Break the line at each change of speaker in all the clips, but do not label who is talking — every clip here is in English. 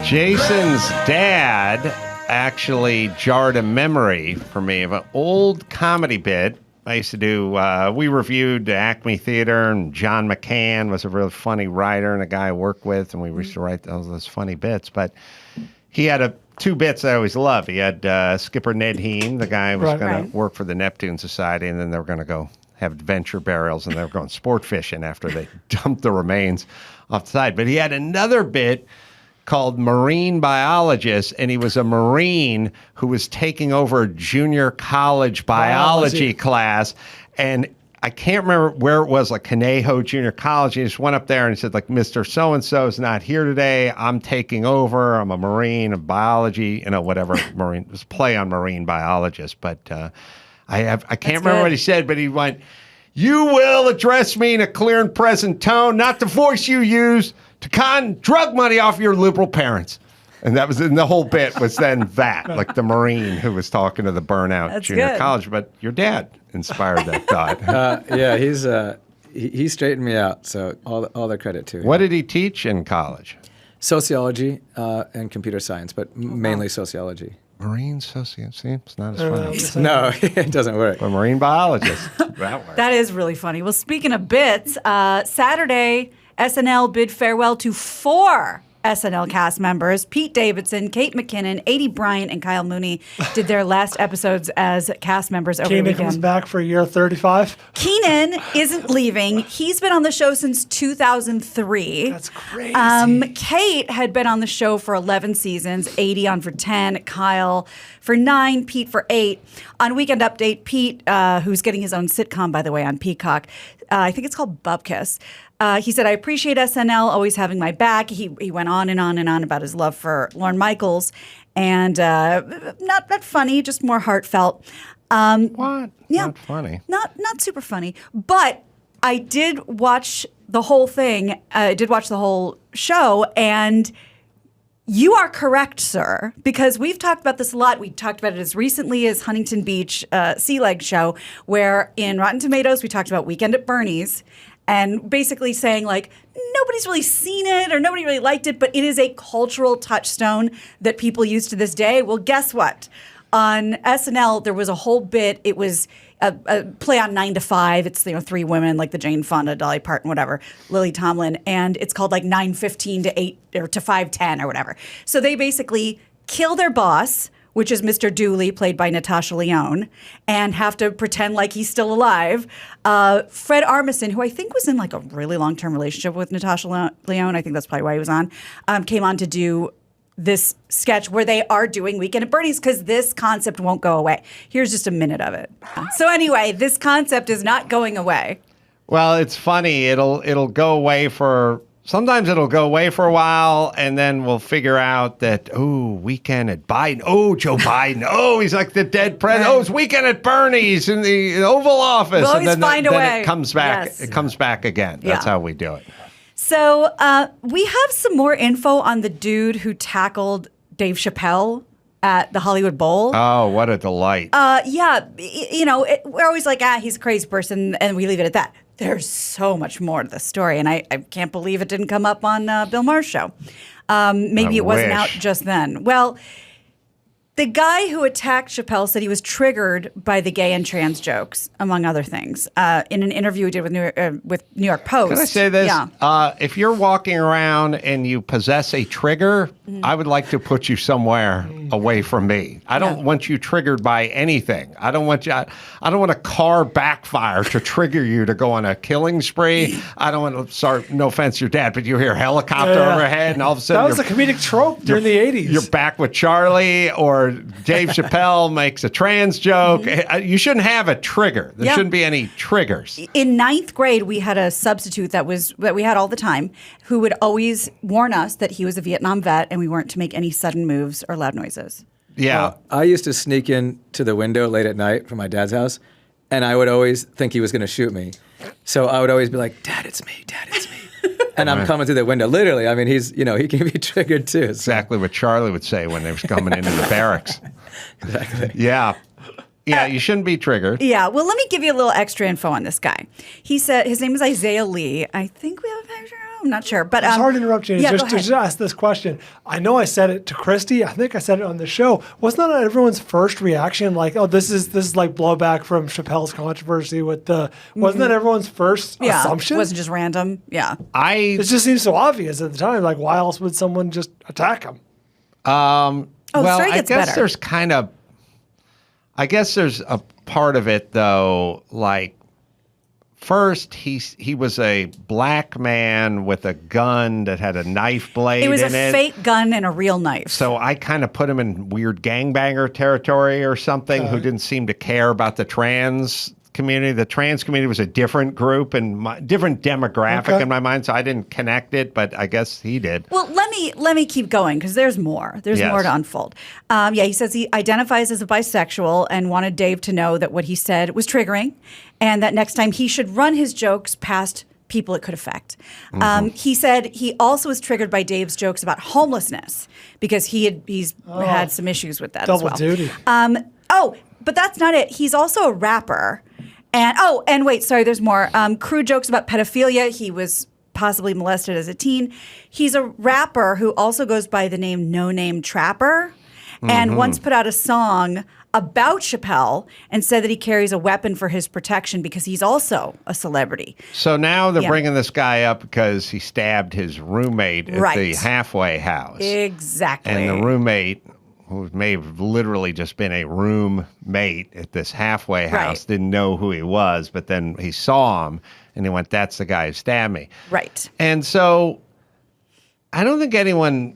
Jason's dad actually jarred a memory for me of an old comedy bit I used to do. We reviewed Acme Theater, and John McCann was a really funny writer and a guy I worked with, and we used to write those funny bits. But he had two bits I always loved. He had Skipper Ned Heen, the guy who was going to work for the Neptune Society, and then they were going to go have adventure burials, and they were going sport fishing after they dumped the remains off the side. But he had another bit called Marine Biologist, and he was a Marine who was taking over a junior college biology class, and I can't remember where it was, like Conejo Junior College. He just went up there and he said, like, Mr. So-and-so is not here today. I'm taking over. I'm a Marine of biology, whatever. Marine, it was play on Marine Biologist, but I can't remember what he said, but he went, "You will address me in a clear and present tone, not the voice you use to con drug money off your liberal parents." And that was, and the whole bit was then that, like the Marine who was talking to the burnout junior college. But your dad inspired that thought.
Yeah, he straightened me out, so all the credit to him.
What did he teach in college?
Sociology and computer science, but mainly sociology.
Marine sociology, it's not as funny.
No, it doesn't work.
A marine biologist, that works.
That is really funny. Well, speaking of bits, Saturday, SNL bid farewell to 4 SNL cast members. Pete Davidson, Kate McKinnon, Adie Bryant, and Kyle Mooney did their last episodes as cast members over the weekend.
Keenan comes back for year 35.
Keenan isn't leaving. He's been on the show since 2003.
That's crazy.
Kate had been on the show for 11 seasons, 80 on for 10, Kyle for 9, Pete for 8. On Weekend Update, Pete, who's getting his own sitcom, by the way, on Peacock, I think it's called Bubkiss. He said, "I appreciate SNL always having my back." He went on and on and on about his love for Lorne Michaels, and not funny, just more heartfelt.
What?
Yeah,
not funny.
Not super funny. But I did watch the whole thing. I did watch the whole show, and you are correct, sir, because we've talked about this a lot. We talked about it as recently as Huntington Beach Sea Leg Show, where in Rotten Tomatoes we talked about Weekend at Bernie's, and basically saying, like, nobody's really seen it or nobody really liked it, but it is a cultural touchstone that people use to this day. Well, guess what? On SNL, there was a whole bit. It was a play on 9 to 5. It's 3 women, like the Jane Fonda, Dolly Parton, whatever, Lily Tomlin, and it's called like 9:15 to 8 or to 5:10 or whatever. So they basically kill their boss, which is Mr. Dooley, played by Natasha Lyonne, and have to pretend like he's still alive. Fred Armisen, who I think was in like a really long-term relationship with Natasha Lyonne, I think that's probably why he was on, came on to do this sketch where they are doing Weekend at Bernie's because this concept won't go away. Here's just a minute of it. So anyway, this concept is not going away.
Well, it's funny. It'll go away for... Sometimes it'll go away for a while, and then we'll figure out that, Weekend at Biden. Oh, Joe Biden. Oh, he's like the dead president. Oh, it's Weekend at Bernie's in the Oval Office.
We'll always find a way.
It comes back.
Yes.
It comes back again. That's how we do it.
So we have some more info on the dude who tackled Dave Chappelle at the Hollywood Bowl.
Oh, what a delight.
Yeah, we're always like, he's a crazy person, and we leave it at that. There's so much more to the story, and I can't believe it didn't come up on Bill Maher's show. Maybe it wasn't out just then. Well, the guy who attacked Chappelle said he was triggered by the gay and trans jokes, among other things, in an interview he did with New York Post.
Can I say this?
Yeah.
If you're walking around and you possess a trigger, I would like to put you somewhere away from me. I don't want you triggered by anything. I don't want a car backfire to trigger you to go on a killing spree. I don't want to start, no offense, your dad, but you hear helicopter overhead and all of a sudden
that was a comedic trope during the 80s.
You're back with Charlie, or Dave Chappelle makes a trans joke. You shouldn't have a trigger. There shouldn't be any triggers.
In 9th grade, we had a substitute that we had all the time who would always warn us that he was a Vietnam vet and we weren't to make any sudden moves or loud noises.
Yeah.
I used to sneak in to the window late at night from my dad's house, and I would always think he was going to shoot me. So I would always be like, "Dad, it's me. Dad, it's me." And I'm coming through the window. Literally, I mean, he can be triggered too. So.
Exactly what Charlie would say when they was coming into the barracks.
Exactly.
Yeah. Yeah, you shouldn't be triggered.
Yeah, well, let me give you a little extra info on this guy. He said his name is Isaiah Lee. I think we have a picture of I'm not sure. But
It's hard to interrupt, Gina.
Yeah,
just
go
to
ahead.
just ask this question. I know I said it to Christy. I think I said it on the show. Wasn't that everyone's first reaction? Like, oh, this is like blowback from Chappelle's controversy with the. Wasn't that everyone's first
Yeah,
assumption?
it wasn't just random. Yeah.
It just seems so obvious at the time. Like, why else would someone just attack him?
Oh, the
Well,
story
I
gets
guess
better.
there's a part of it though, like first he was a black man with a gun that had a knife blade
It was
in
a
it.
fake gun and a real knife.
So I kind of put him in weird gangbanger territory or something who didn't seem to care about the trans community. The trans community was a different group and different demographic in my mind, so I didn't connect it, but I guess he did.
Well, let me keep going because there's more. There's
Yes.
more to unfold. He says he identifies as a bisexual and wanted Dave to know that what he said was triggering, and that next time he should run his jokes past people it could affect. He said he also was triggered by Dave's jokes about homelessness because he's had some issues with that as
Double
well.
duty.
But that's not it. He's also a rapper. And wait, sorry, there's more. Crude jokes about pedophilia. He was possibly molested as a teen. He's a rapper who also goes by the name No Name Trapper and once put out a song about Chappelle and said that he carries a weapon for his protection because he's also a celebrity.
So now they're
Yeah.
bringing this guy up because he stabbed his roommate at
Right.
the halfway house.
Exactly.
And the roommate, who may have literally just been a roommate at this halfway house,
Right.
didn't know who he was, but then he saw him and he went, "That's the guy who stabbed me."
Right.
And so I don't think anyone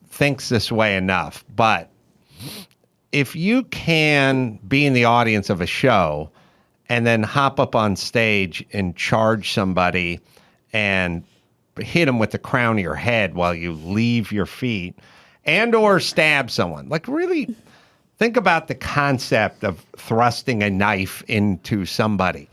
thinks this way enough, but if you can be in the audience of a show and then hop up on stage and charge somebody and hit them with the crown of your head while you leave your feet and or stab someone, like really think about the concept of thrusting a knife into somebody.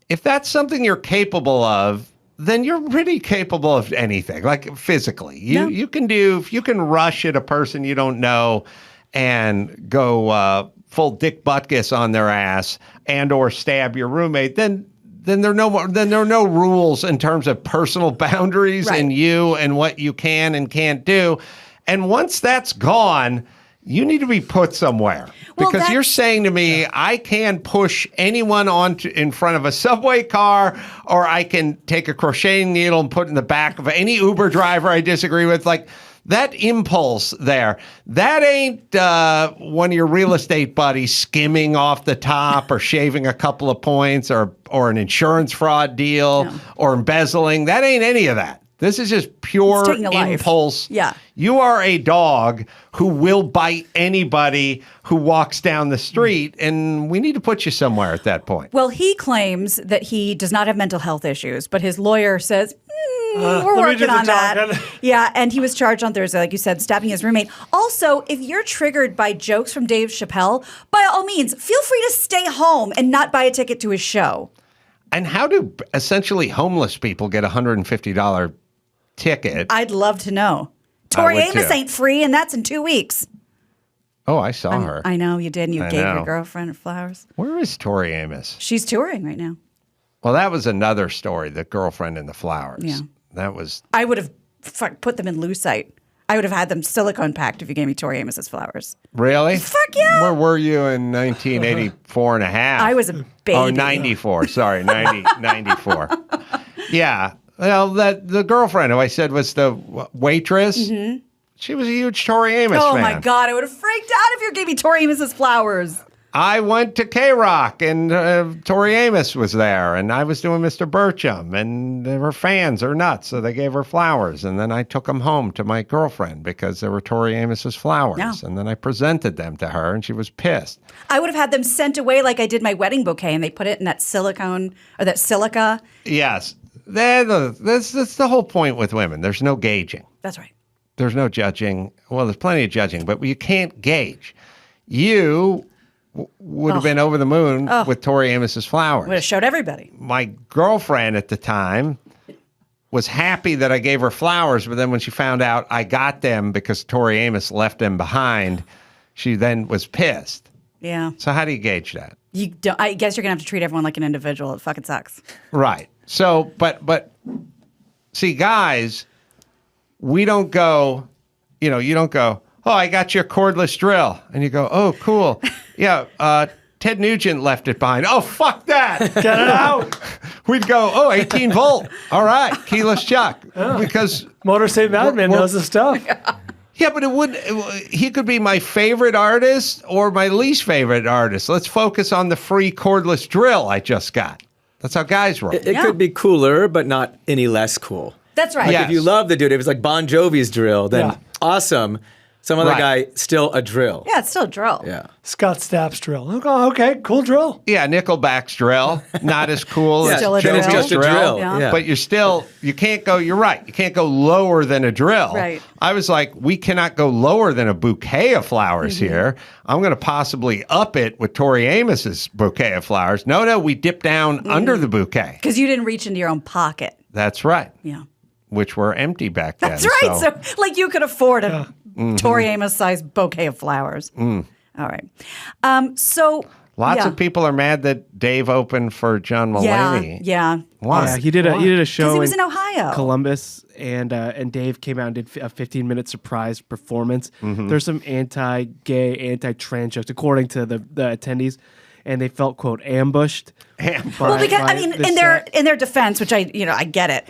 If that's something you're capable of, then you're pretty capable of anything, like physically. You can rush at a person you don't know and go full Dick Butkus on their ass and or stab your roommate, then there are no rules in terms of personal boundaries
Right.
in you and what you can and can't do. And once that's gone, you need to be put somewhere.
Well,
Because you're saying to me, I can push anyone in front of a subway car, or I can take a crocheting needle and put it in the back of any Uber driver I disagree with. Like, that impulse there, that ain't one of your real estate buddies skimming off the top or shaving a couple of points or an insurance fraud deal or embezzling. That ain't any of that. This is just pure
It's taking a life.
impulse.
Yeah.
You are a dog who will bite anybody who walks down the street, and we need to put you somewhere at that point.
Well, he claims that he does not have mental health issues, but his lawyer says, we're
let me do
working
the
on that.
talking.
Yeah, and he was charged on Thursday, like you said, stabbing his roommate. Also, if you're triggered by jokes from Dave Chappelle, by all means, feel free to stay home and not buy a ticket to his show.
And how do essentially homeless people get a $150 ticket?
I'd love to know. Tori
would
Amos
too.
ain't free, and that's in 2 weeks.
Oh, I saw her.
I know you did, and you
I
gave
know.
your girlfriend her flowers.
Where is Tori Amos?
She's touring right now.
Well, that was another story, the girlfriend and the flowers.
Yeah.
That was,
I would have put them in lucite. I would have had them silicone packed if you gave me Tori Amos's flowers.
really?
Fuck yeah.
Where were you in 1984 and a half?
I was a baby.
Oh, 94. Sorry, 94. Yeah. Well, the girlfriend who I said was the waitress, she was a huge Tori Amos
Oh
fan.
my God, I would have freaked out if you gave me Tori Amos's flowers.
I went to K-Rock, and Tori Amos was there, and I was doing Mr. Burcham, and her fans are nuts, so they gave her flowers, and then I took them home to my girlfriend because they were Tori Amos's flowers,
Yeah.
and then I presented them to her, and she was pissed.
I would have had them sent away like I did my wedding bouquet, and they put it in that silicone or that silica.
Yes, that's the whole point with women. There's no gauging.
That's right.
There's no judging. Well, there's plenty of judging, but you can't gauge. You would have been over the moon with Tori Amos's flowers.
Would have showed everybody.
My girlfriend at the time was happy that I gave her flowers, but then when she found out I got them because Tori Amos left them behind, she then was pissed.
Yeah.
So how do you gauge that?
You don't, I guess you're gonna have to treat everyone like an individual. It fucking sucks.
Right. So, but See, guys, we don't go, you don't go, oh, I got your cordless drill. And you go, oh, cool. Yeah, Ted Nugent left it behind. Oh, fuck that.
Get it out.
We'd go, oh, 18 volt. All right, keyless chuck. Because
Motor City Madman knows the stuff.
yeah, but he could be my favorite artist or my least favorite artist. Let's focus on the free cordless drill I just got. That's how guys roll.
It could be cooler, but not any less cool.
That's right.
Like
Yeah.
if you love the dude, if it's like Bon Jovi's drill, then awesome. Some other
Right.
guy, still a drill.
Yeah, it's still a drill.
Yeah.
Scott Stapp's drill. Okay, cool drill.
Yeah, Nickelback's drill, not as cool as
Still a
Joe's
drill.
Just a drill.
Yeah.
Yeah.
But you can't go, you're right, you can't go lower than a drill.
Right.
I was like, we cannot go lower than a bouquet of flowers here. I'm going to possibly up it with Tori Amos's bouquet of flowers. No, we dip down under the bouquet.
Because you didn't reach into your own pocket.
That's right.
Yeah.
Which were empty back then.
That's right. So, like, you could afford a Tori Amos-sized bouquet of flowers. All right. So
Lots of people are mad that Dave opened for John Mulaney.
Yeah.
Why?
Yeah, he did a show
Because he was in Ohio.
Columbus, and Dave came out and did a 15-minute surprise performance. There's some anti-gay, anti-trans jokes, according to the attendees, and they felt, quote, ambushed.
Well, because I mean, in their defense, which I get it.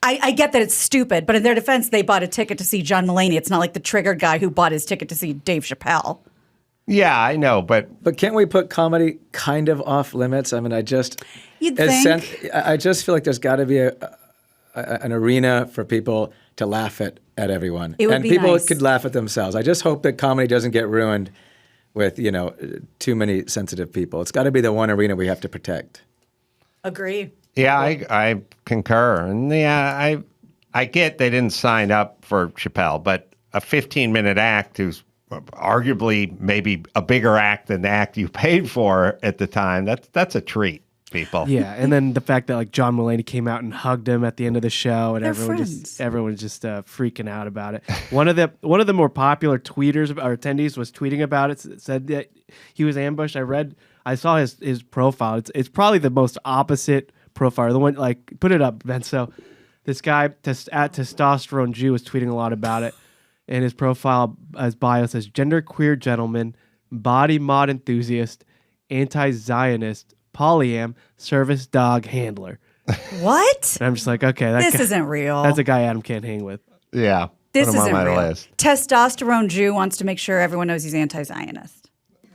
I get that it's stupid, but in their defense, they bought a ticket to see John Mulaney. It's not like the triggered guy who bought his ticket to see Dave Chappelle.
Yeah, I know, but
But can't we put comedy kind of off limits? I mean, I just
You'd
as
think.
I just feel like there's got to be an arena for people to laugh at everyone,
It would
and
be
people
nice.
could laugh at themselves. I just hope that comedy doesn't get ruined with too many sensitive people. It's got to be the one arena we have to protect.
Agree.
yeah, I concur. And yeah, I get they didn't sign up for Chappelle, but a 15-minute act who's arguably maybe a bigger act than the act you paid for at the time, that's a treat, people.
Yeah, and then the fact that like John Mulaney came out and hugged him at the end of the show, and
They're
everyone was just freaking out about it. One of the more popular tweeters or attendees was tweeting about it. Said that he was ambushed. I saw his profile. It's probably the most opposite profile. The one, like, put it up, Ben. So this guy at Testosterone Jew was tweeting a lot about it, and his profile, his bio says genderqueer gentleman, body mod enthusiast, anti-Zionist, polyam, service dog handler.
What?
And I'm just like, okay,
This isn't real.
That's a guy Adam can't hang with.
Yeah.
This
put him
isn't
on my
real.
list.
Testosterone Jew wants to make sure everyone knows he's anti-Zionist.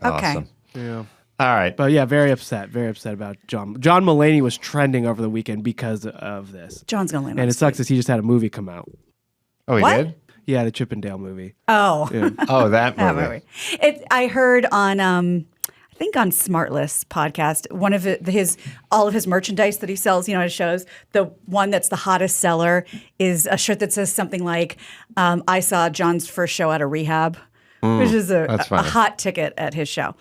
Okay.
Awesome.
Yeah.
All right.
But yeah, very upset about John. John Mulaney was trending over the weekend because of this.
John's gonna land.
And it sucks that he just had a movie come out.
Oh, he
What?
did?
Yeah, the Chippendale movie.
Oh.
Oh, that
That
movie.
movie. I heard on I think on Smartless podcast, one of all of his merchandise that he sells, at shows, the one that's the hottest seller is a shirt that says something like, I saw John's first show out of rehab. Which is
that's
a
funny.
hot ticket at his show.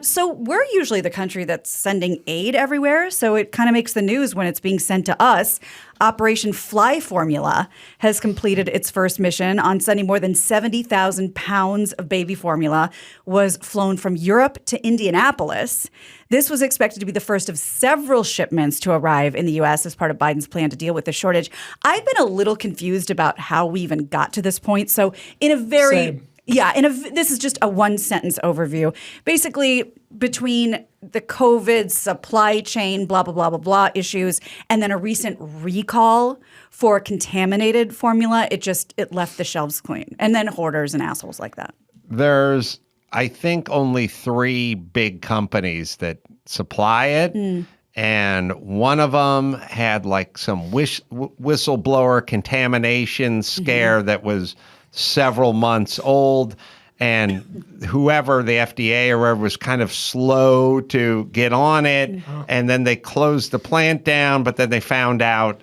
So we're usually the country that's sending aid everywhere. So it kind of makes the news when it's being sent to us. Operation Fly Formula has completed its first mission on sending more than 70,000 pounds of baby formula was flown from Europe to Indianapolis. This was expected to be the first of several shipments to arrive in the U.S. as part of Biden's plan to deal with the shortage. I've been a little confused about how we even got to this point. So in a very...
Same.
Yeah, this is just a one-sentence overview. Basically, between the COVID supply chain, blah, blah, blah, blah, blah issues, and then a recent recall for contaminated formula, it left the shelves clean. And then hoarders and assholes like that.
There's, I think, only 3 big companies that supply it. And one of them had like some whistleblower contamination scare that was several months old, and whoever, the FDA or whoever, was kind of slow to get on it, and then they closed the plant down, but then they found out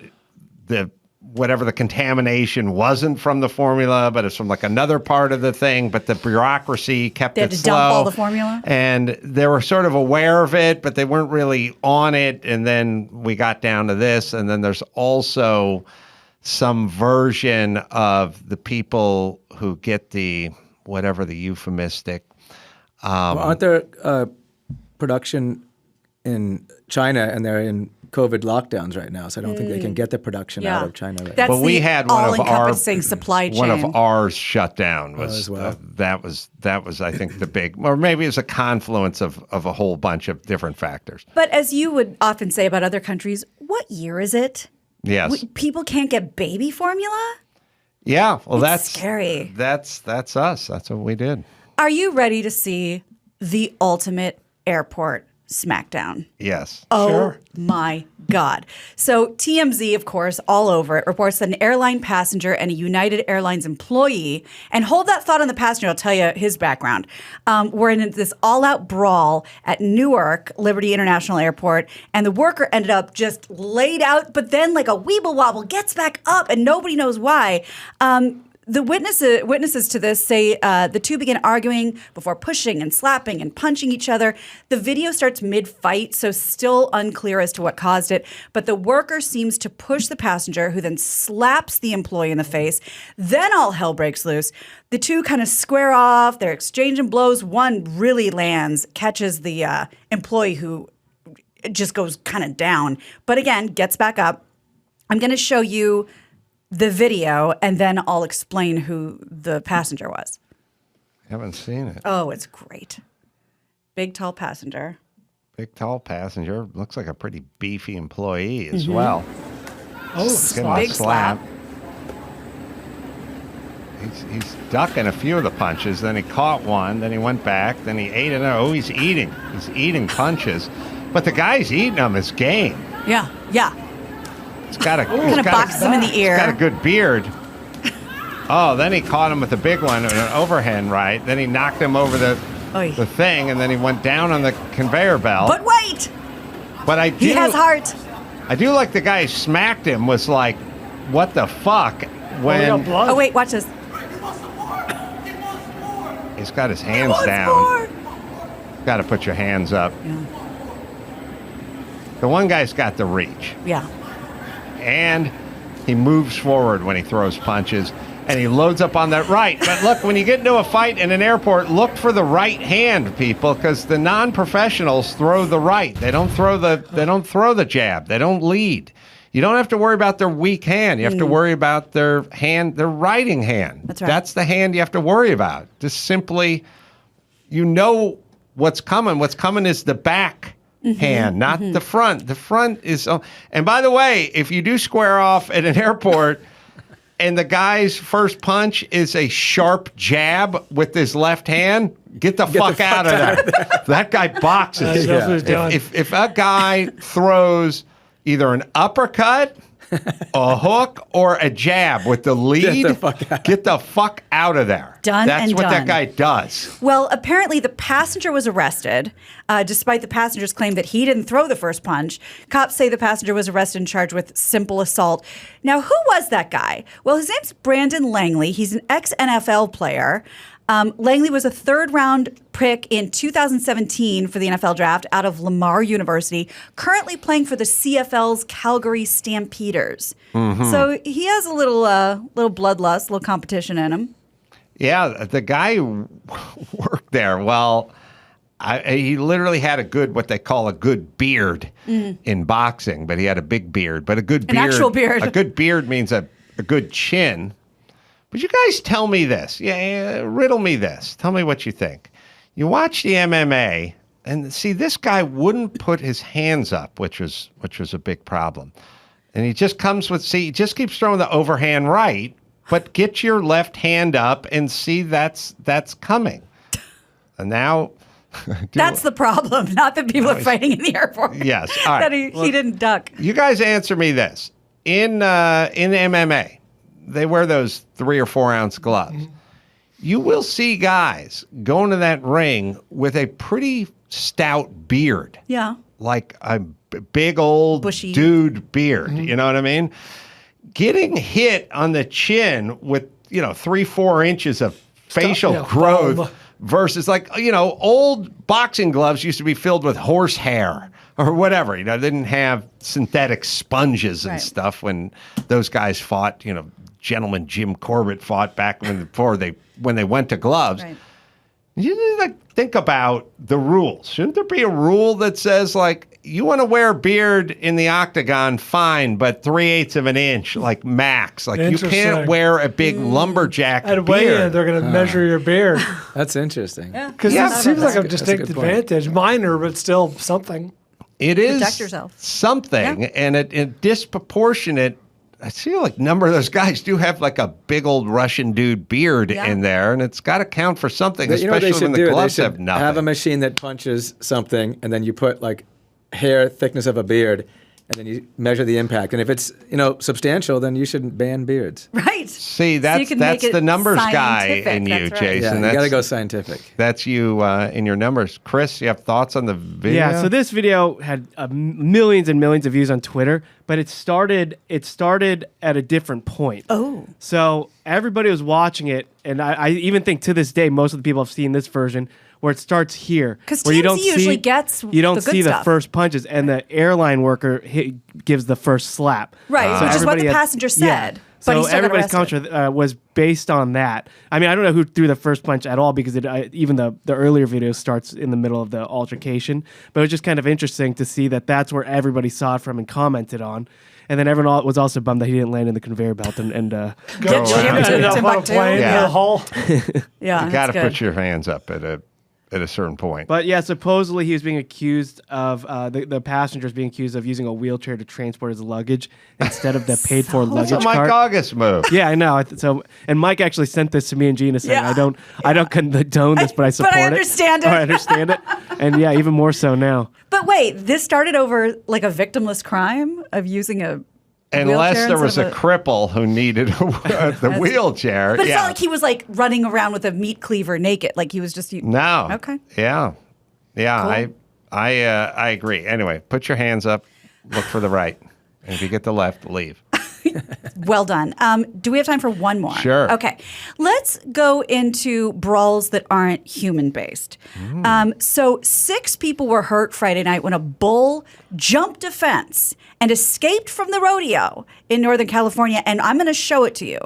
whatever the contamination wasn't from the formula, but it's from like another part of the thing, but the bureaucracy kept
They had
it
to
slow.
dump all the formula?
And they were sort of aware of it, but they weren't really on it, and then we got down to this, and then there's also some version of the people who get the whatever the euphemistic.
Well, aren't there production in China, and they're in COVID lockdowns right now. So I don't think they can get the production out of China right
That's
now.
But we
the
had one of our
all-encompassing supply chain.
one of ours shut down. Was
as well.
that was I think the big, or maybe it was a confluence of a whole bunch of different factors.
But as you would often say about other countries, what year is it?
Yes.
People can't get baby formula?
Yeah. Well,
It's
that's
scary.
That's us. That's what we did.
Are you ready to see the ultimate airport smackdown?
Yes.
Oh
Sure.
my God. So TMZ, of course, all over it, reports that an airline passenger and a United Airlines employee, and hold that thought on the passenger, I'll tell you his background, were in this all-out brawl at Newark Liberty International Airport, and the worker ended up just laid out, but then like a weeble wobble gets back up, and nobody knows why. The witnesses to this say the two begin arguing before pushing and slapping and punching each other. The video starts mid-fight, so still unclear as to what caused it. But the worker seems to push the passenger, who then slaps the employee in the face. Then all hell breaks loose. The two kind of square off. They're exchanging blows. One really lands, catches the employee, who just goes kind of down. But again, gets back up. I'm going to show you the video, and then I'll explain who the passenger was.
Haven't seen it.
Oh, it's great. Big, tall passenger.
Big, tall passenger. Looks like a pretty beefy employee as well.
Oh,
Getting a
Big slap.
He's ducking a few of the punches. Then he caught one. Then he went back. Then he ate another. Oh, he's eating. He's eating punches. But the guy's eating them is game.
Yeah, yeah.
He's got a
Kind of boxes him in the ear.
He's got a good beard. Oh, then he caught him with a big one, an overhand right. Then he knocked him over the
Oy.
thing, and then he went down on the conveyor belt.
But wait,
But I do,
he has heart.
I do like the guy who smacked him was like, what the fuck?
we got
When
blood.
Oh, wait, watch this.
he's got his hands
Once
down.
more.
Got to put your hands up.
Yeah.
The one guy's got the reach.
Yeah.
And he moves forward when he throws punches, and he loads up on that right. But look, when you get into a fight in an airport, look for the right hand, people, because the non-professionals throw the right. They don't throw the jab. They don't lead. You don't have to worry about their weak hand. You have to worry about their writing hand.
That's right.
That's the hand you have to worry about. Just simply, you know what's coming. What's coming is the back hand, not the front. The front is. And by the way, if you do square off at an airport, and the guy's first punch is a sharp jab with his left hand, get the fuck out of there. That guy boxes.
That's what he's doing.
If a guy throws either an uppercut, a hook, or a jab with the lead, get the fuck out of there.
Done
That's
and
what
done.
that guy does.
Well, apparently the passenger was arrested, despite the passenger's claim that he didn't throw the first punch. Cops say the passenger was arrested and charged with simple assault. Now, who was that guy? Well, his name's Brandon Langley. He's an ex-NFL player. Langley was a third-round pick in 2017 for the NFL draft out of Lamar University, currently playing for the CFL's Calgary Stampeders. So he has a little bloodlust, a little competition in him.
Yeah, the guy who worked there, well, he literally had what they call a good beard in boxing, but he had a big beard. But a good beard,
actual beard.
A good beard means a good chin. But you guys tell me this. Yeah, riddle me this. Tell me what you think. You watch the MMA, and see, this guy wouldn't put his hands up, which was a big problem. And he just he just keeps throwing the overhand right, but get your left hand up and see that's coming. And now
That's the problem, not that people are fighting in the airport.
Yes. All right.
That he didn't duck.
You guys answer me this. In MMA, they wear those 3 or 4 ounce gloves. You will see guys go into that ring with a pretty stout beard.
Yeah.
Like a big old
Bushy.
dude beard. You know what I mean? Getting hit on the chin with, 3-4 inches of facial growth
foam.
versus old boxing gloves used to be filled with horsehair or whatever. They didn't have synthetic sponges and
Right.
stuff when those guys fought, Gentleman Jim Corbett fought back when they went to gloves.
Right.
You need to think about the rules. Shouldn't there be a rule that says you want to wear a beard in the octagon, fine, but 3/8 of an inch, like max. Like you
Interesting.
can't wear a big lumberjack
At
beard.
weigh-in, they're going to measure your beard.
That's interesting.
Because
Yeah.
it seems like a
That's a
distinct
good point.
advantage. Minor, but still something.
It is
Protect yourself.
something,
Yeah.
and it disproportionate. I feel like a number of those guys do have like a big old Russian dude beard
Yeah.
in there, and it's got to count for something,
You know what
especially
they
when
should
the
do? They
gloves
should
have nothing.
have a machine that punches something, and then you put like hair thickness of a beard, and then you measure the impact. And if it's substantial, then you shouldn't ban beards.
Right.
See,
you
that's
can make it
the numbers guy
scientific,
in you,
that's right.
Jason.
Yeah, you
that's,
got to go scientific.
That's you in your numbers. Chris, you have thoughts on the video?
Yeah, so this video had millions and millions of views on Twitter, but it started at a different point.
Oh.
So everybody was watching it, and I even think to this day most of the people have seen this version where it starts here,
'Cause
where you
TMZ
don't
usually
see
gets
you don't
the good
see the
stuff.
first punches, and the airline worker gives the first slap.
Right, which is what
everybody
the passenger said.
Yeah.
But he
So
still got
everybody's
arrested.
counter was based on that. I mean, I don't know who threw the first punch at all because even the earlier video starts in the middle of the altercation. But it was just kind of interesting to see that that's where everybody saw it from and commented on. And then everyone was also bummed that he didn't land in the conveyor belt and
Get
around.
shipped to
Ended up on a
Timbuktu.
plane
Yeah.
in a hull.
Yeah,
You got to
that's good.
put your hands up at a certain point.
But yeah, supposedly he was being accused of the passengers being accused of using a wheelchair to transport his luggage instead of the paid for
That's
luggage
a Mike
cart.
August move.
Yeah, I know. So, and Mike actually sent this to me and Gina saying,
Yeah.
I don't condone this, but I support it.
understand it.
I understand it. And yeah, even more so now.
But wait, this started over like a victimless crime of using a
Unless
wheelchair
there was
instead
a
of
cripple who needed the wheelchair.
But it's
yeah.
not like he was like running around with a meat cleaver naked. Like he was just.
No.
Okay.
Yeah. Yeah.
Cool.
I agree. Anyway, put your hands up. Look for the right. And if you get the left, leave.
Well done. Do we have time for one more?
Sure.
Okay. Let's go into brawls that aren't human based. So 6 people were hurt Friday night when a bull jumped a fence and escaped from the rodeo in Northern California. And I'm going to show it to you.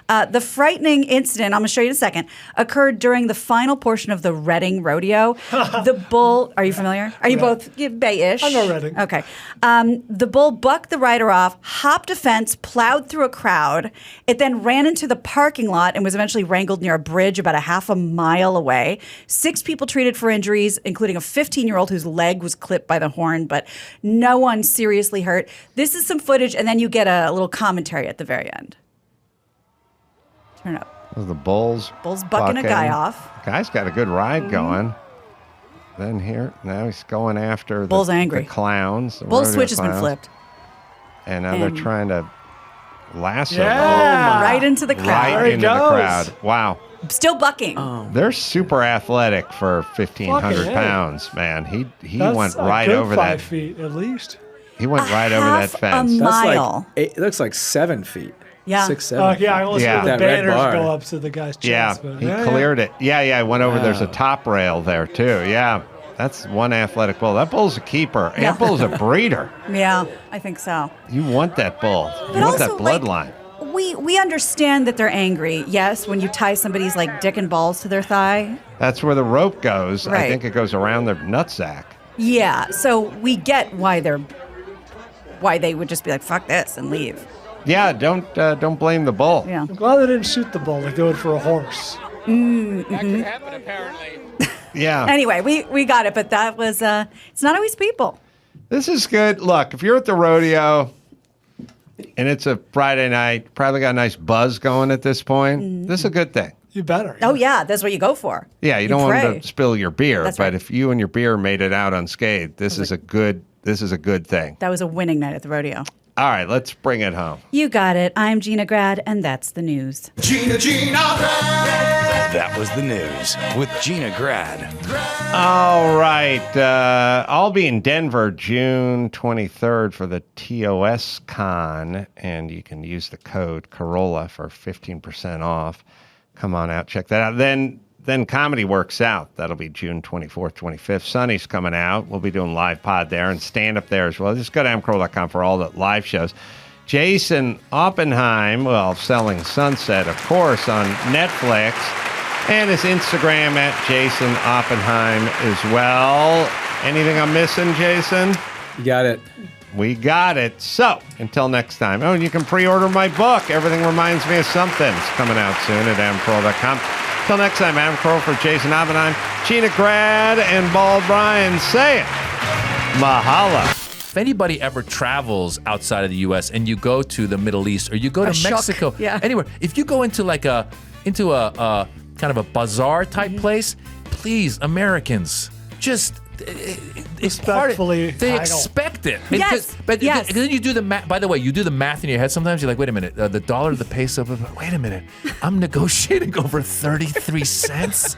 The frightening incident, I'm going to show you in a second, occurred during the final portion of the Redding Rodeo. The bull, are you familiar? Are you both Bay-ish?
I know Redding.
Okay. The bull bucked the rider off, hopped a fence, plowed through a crowd. It then ran into the parking lot and was eventually wrangled near a bridge about a half a mile away. 6 people treated for injuries, including a 15-year-old whose leg was clipped by the horn, but no one seriously hurt. This is some footage, and then you get a little commentary at the very end. Turn it up.
The Bulls.
Bull's bucking a guy off.
Guy's got a good ride going. Then here, now he's going after
Bull's angry.
the clowns. The
Bull's
rodeo
switch has been
clowns.
flipped.
And now they're
And-
trying to lasso
Yeah.
Right into the
him
crowd.
right
There he
into the
goes.
crowd. Wow.
Still bucking.
They're super athletic for 1,500
Fucking A.
pounds, man. He
That's
went
a
right
good
over
5
that.
feet at least.
He went right over that
half a
fence.
mi-
That's
Mile.
like it looks like 7 feet.
Yeah.
6, 7.
Yeah, I almost
Yeah.
see the
That red
banners
bar.
go up to the guy's
Yeah,
chest. but
he cleared it. Yeah, went over. There's a
Wow.
top rail there too. Yeah, that's one athletic bull. That bull's a keeper.
Yeah.
That bull's a breeder.
Yeah, I think so.
You want that bull.
But
You want that
also, like,
bloodline.
we understand that they're angry. Yes, when you tie somebody's like dick and balls to their thigh.
That's where the rope goes. I
Right.
think it goes around their nutsack.
Yeah, so we get why they would just be like fuck this and leave.
Yeah, don't blame the bull.
Yeah.
I'm glad they didn't shoot the bull like they would for a horse.
Yeah.
Anyway, we got it, but that was it's not always people.
This is good. Look, if you're at the rodeo and it's a Friday night, probably got a nice buzz going at this point. This is a good thing.
You better.
Oh yeah, that's what you go for.
Yeah, you don't
pray.
want to spill your beer,
That's
but
right.
if you and your beer made it out unscathed, this is a good thing.
That was a winning night at the rodeo.
All right, let's bring it home.
You got it. I'm Gina Grad, and that's the news.
Gina Grad. That was the news with Gina Grad.
All right. I'll be in Denver June 23rd for the TOS Con, and you can use the code Carolla for 15% off. Come on out, check that out. Then Comedy Works Out. That'll be June 24th, 25th. Sonny's coming out. We'll be doing live pod there and stand-up there as well. Just go to mcarolla.com for all the live shows. Jason Oppenheim, Selling Sunset, of course, on Netflix. And his Instagram at Jason Oppenheim as well. Anything I'm missing, Jason?
You got it.
We got it. So, until next time. Oh, and you can pre-order my book, Everything Reminds Me of Something. It's coming out soon at adamcarolla.com. Until next time, Adam Carolla for Jason Oppenheim, Gina Grad, and Bald Brian. Say it. Mahala.
If anybody ever travels outside of the U.S. and you go to the Middle East or you go to
shook.
Mexico,
Yeah.
anywhere, if you go into like a kind of a bazaar type place, please, Americans, just it's part of,
Respectfully
they
haggle.
expect it.
Yes,
But
yes.
then you do the math. By the way, you do the math in your head. Sometimes you're like, wait a minute, the dollar to the peso. Wait a minute, I'm negotiating over 33 cents.